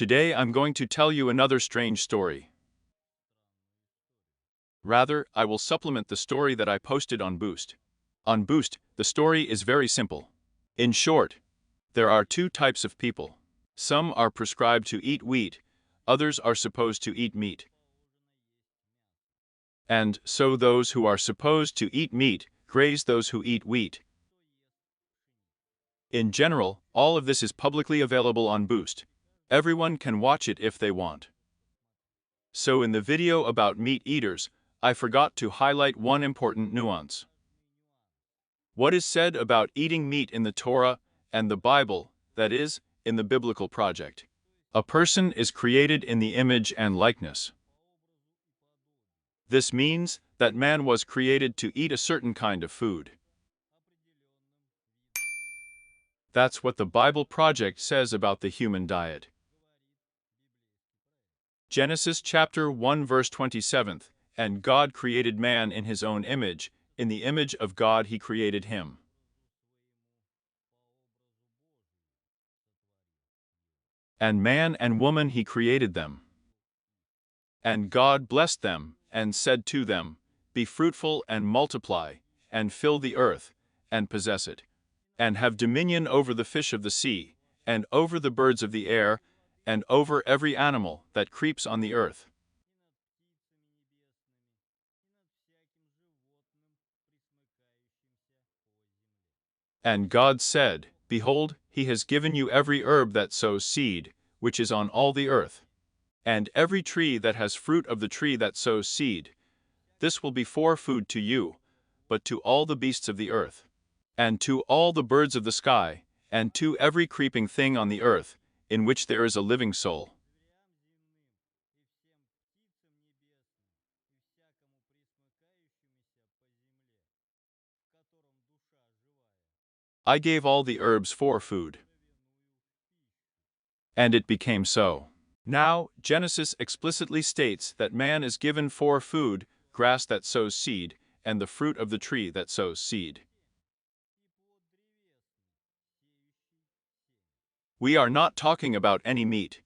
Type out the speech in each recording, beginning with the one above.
Today I'm going to tell you another strange story. Rather, I will supplement the story that I posted on Boost. On Boost, the story is very simple. In short, there are two types of people. Some are prescribed to eat wheat, others are supposed to eat meat. And so those who are supposed to eat meat graze those who eat wheat. In general, all of this is publicly available on Boost. Everyone can watch it if they want. So in the video about meat eaters, I forgot to highlight one important nuance. What is said about eating meat in the Torah and the Bible, that is, in the biblical project? A person is created in the image and likeness. This means that man was created to eat a certain kind of food. That's what the Bible project says about the human diet. Genesis chapter 1 verse 27, and God created man in his own image, in the image of God he created him. And man and woman he created them. And God blessed them, and said to them, Be fruitful and multiply, and fill the earth, and possess it, and have dominion over the fish of the sea, and over the birds of the air, and over every animal that creeps on the earth. And God said, Behold, he has given you every herb that sows seed, which is on all the earth, and every tree that has fruit of the tree that sows seed. This will be for food to you, but to all the beasts of the earth, and to all the birds of the sky, and to every creeping thing on the earth, in which there is a living soul. I gave all the herbs for food. And it became so. Now, Genesis explicitly states that man is given for food grass that sows seed, and the fruit of the tree that sows seed. We are not talking about any meat.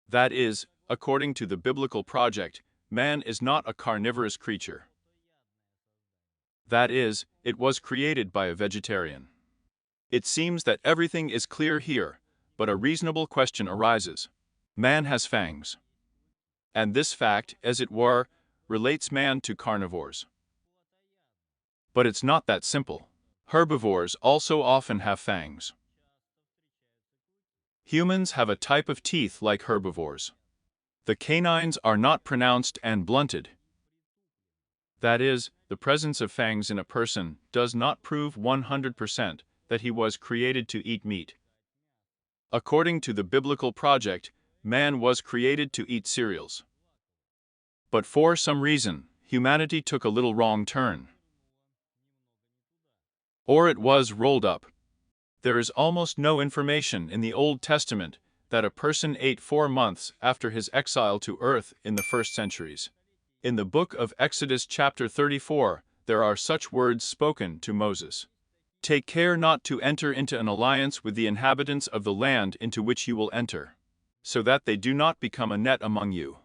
That is, according to the biblical project, man is not a carnivorous creature. That is, it was created by a vegetarian. It seems that everything is clear here, but a reasonable question arises. Man has fangs. And this fact, as it were, relates man to carnivores. But it's not that simple. Herbivores also often have fangs. Humans have a type of teeth like herbivores. The canines are not pronounced and blunted. That is, the presence of fangs in a person does not prove 100% that he was created to eat meat. According to the biblical project, man was created to eat cereals. But for some reason, humanity took a little wrong turn. Or it was rolled up. There is almost no information in the Old Testament that a person ate 4 months after his exile to earth in the first centuries. In the book of Exodus chapter 34, there are such words spoken to Moses. Take care not to enter into an alliance with the inhabitants of the land into which you will enter, so that they do not become a net among you.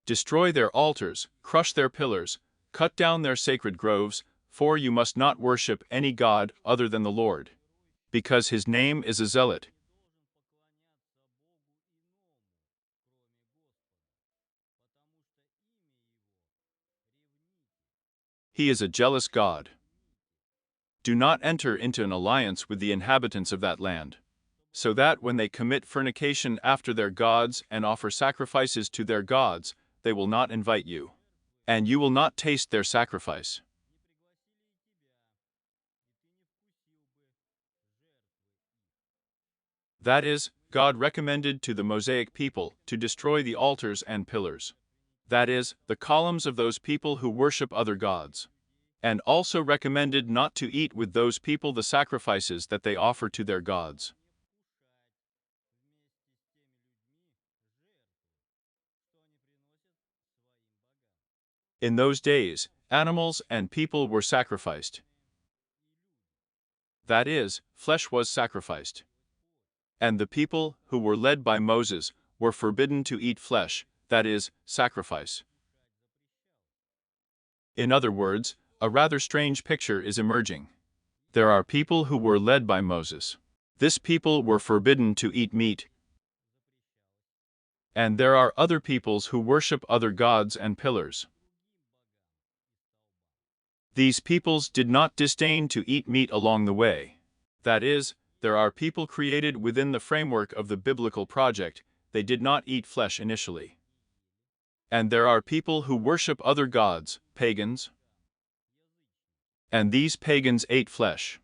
Destroy their altars, crush their pillars, cut down their sacred groves, for you must not worship any god other than the Lord, because his name is a zealot. He is a jealous God. Do not enter into an alliance with the inhabitants of that land, so that when they commit fornication after their gods and offer sacrifices to their gods, they will not invite you, and you will not taste their sacrifice. That is, God recommended to the Mosaic people to destroy the altars and pillars. That is, the columns of those people who worship other gods. And also recommended not to eat with those people the sacrifices that they offer to their gods. In those days, animals and people were sacrificed. That is, flesh was sacrificed. And the people who were led by Moses were forbidden to eat flesh, that is, sacrifice. In other words, a rather strange picture is emerging. There are people who were led by Moses. This people were forbidden to eat meat. And there are other peoples who worship other gods and pillars. These peoples did not disdain to eat meat along the way. That is, there are people created within the framework of the biblical project, they did not eat flesh initially. And there are people who worship other gods, pagans. And these pagans ate flesh.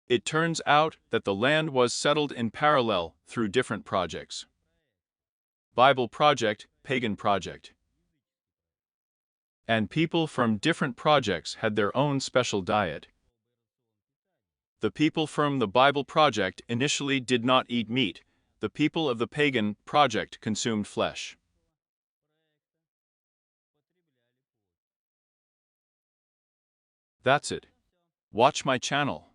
It turns out that the land was settled in parallel through different projects. Bible project, pagan project. And people from different projects had their own special diet. The people from the Bible project initially did not eat meat. The people of the pagan project consumed flesh. That's it. Watch my channel.